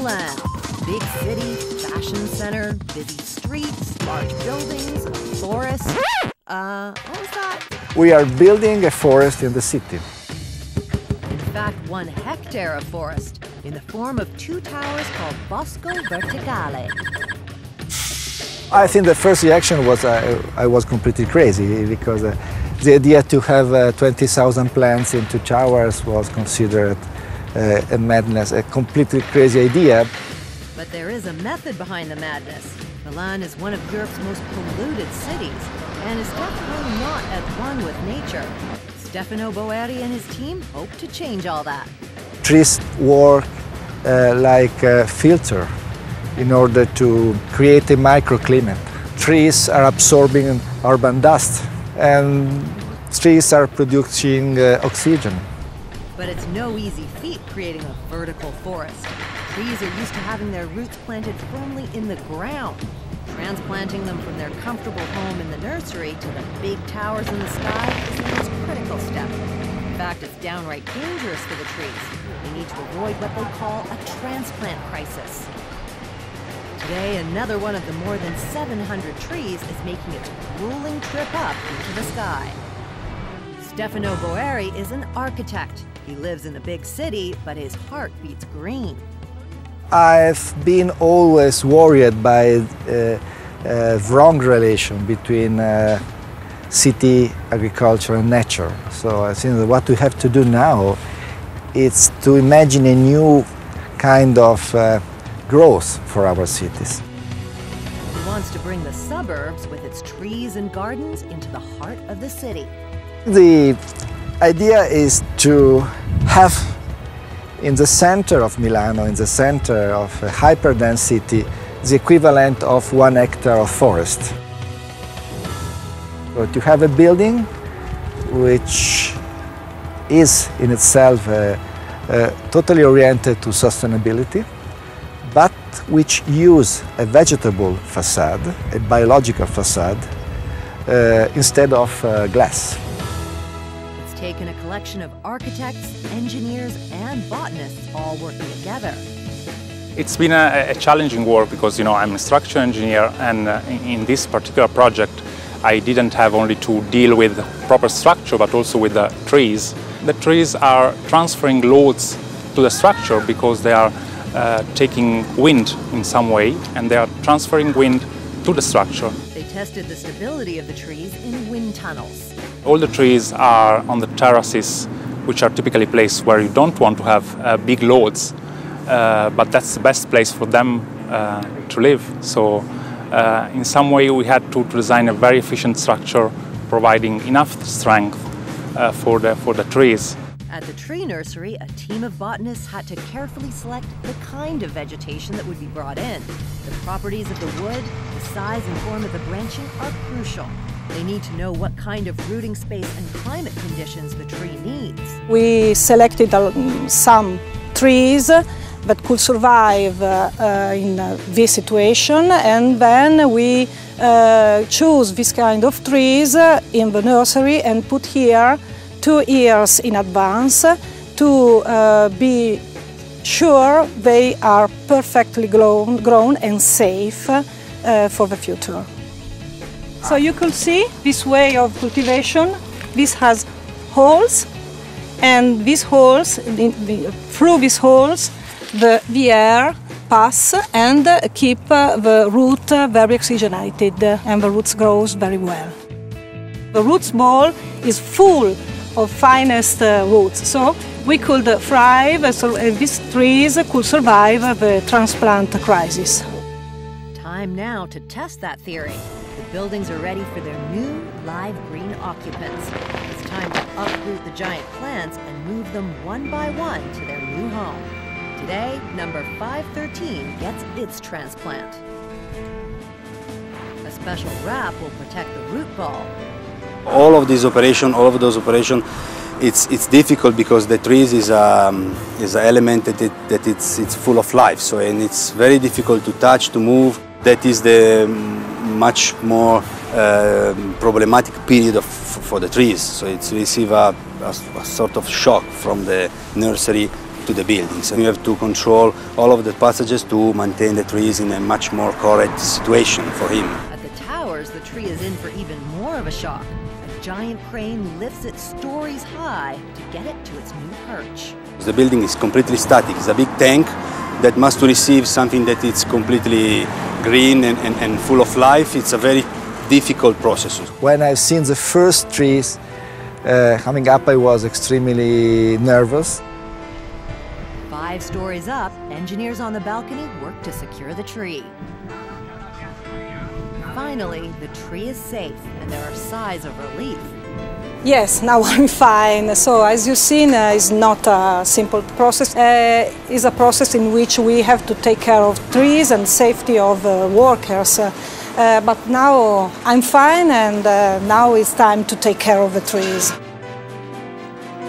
Milan. Big city, fashion center, busy streets, large buildings, a forest. What was that? We are building a forest in the city. In fact, 1 hectare of forest in the form of 2 towers called Bosco Verticale. I think the first reaction was I was completely crazy because the idea to have 20,000 plants in 2 towers was considered a madness, a completely crazy idea. But there is a method behind the madness. Milan is one of Europe's most polluted cities and is definitely not at one with nature. Stefano Boeri and his team hope to change all that. Trees work like a filter in order to create a microclimate. Trees are absorbing urban dust and trees are producing oxygen. But it's no easy feat creating a vertical forest. Trees are used to having their roots planted firmly in the ground. Transplanting them from their comfortable home in the nursery to the big towers in the sky is the most critical step. In fact, it's downright dangerous for the trees. They need to avoid what they call a transplant crisis. Today, another one of the more than 700 trees is making its grueling trip up into the sky. Stefano Boeri is an architect. He lives in a big city, but his heart beats green. I've been always worried by wrong relation between city, agriculture and nature. So I think that what we have to do now is to imagine a new kind of growth for our cities. He wants to bring the suburbs with its trees and gardens into the heart of the city. The idea is to have in the center of Milano, in the center of a hyper-dense city, the equivalent of 1 hectare of forest. So to have a building which is in itself totally oriented to sustainability, but which use a vegetable facade, a biological facade, instead of glass. It's taken a collection of architects, engineers, and botanists all working together. It's been a challenging work because, I'm a structural engineer, and in this particular project, I didn't have only to deal with proper structure, but also with the trees. The trees are transferring loads to the structure because they are taking wind in some way, and they are transferring wind to the structure. They tested the stability of the trees in wind tunnels. All the trees are on the terraces, which are typically places where you don't want to have big loads, but that's the best place for them to live. So in some way we had to design a very efficient structure, providing enough strength for the trees. At the tree nursery, a team of botanists had to carefully select the kind of vegetation that would be brought in. The properties of the wood, the size and form of the branching are crucial. They need to know what kind of rooting space and climate conditions the tree needs. We selected some trees that could survive in this situation, and then we choose this kind of trees in the nursery and put here 2 years in advance to be sure they are perfectly grown and safe for the future. So you can see this way of cultivation. This has holes, and these holes, through these holes, the air pass and keep the root very oxygenated, and the roots grows very well. The roots ball is full of finest roots, so we could thrive, so these trees could survive the transplant crisis. Time now to test that theory. The buildings are ready for their new live green occupants. It's time to uproot the giant plants and move them one by one to their new home. Today, number 513 gets its transplant. A special wrap will protect the root ball. All of those operations, it's difficult because the trees is an element that it's full of life. So, and it's very difficult to touch, to move. That is the much more problematic period for the trees. So it's receive a sort of shock from the nursery to the buildings, and you have to control all of the passages to maintain the trees in a much more correct situation for him. At the towers, the tree is in for even more of a shock. A giant crane lifts it stories high to get it to its new perch. The building is completely static. It's a big tank that must receive something that is completely green and full of life. It's a very difficult process. When I've seen the first trees coming up, I was extremely nervous. 5 stories up, engineers on the balcony work to secure the tree. Finally, the tree is safe, and there are sighs of relief. Yes, now I'm fine. So as you've seen, it's not a simple process. It's a process in which we have to take care of trees and safety of workers. But now I'm fine, and now it's time to take care of the trees.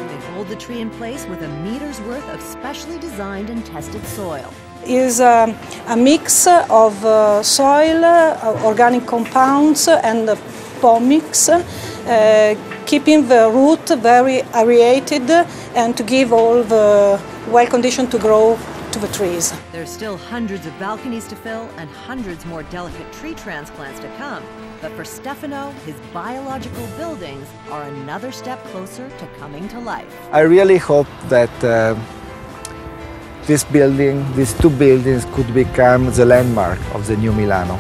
They hold the tree in place with a meter's worth of specially designed and tested soil. Is a mix of soil, organic compounds and pomics, keeping the root very aerated and to give all the well conditioned to grow to the trees. There's still hundreds of balconies to fill and hundreds more delicate tree transplants to come. But for Stefano, his biological buildings are another step closer to coming to life. I really hope that these 2 buildings could become the landmark of the new Milano.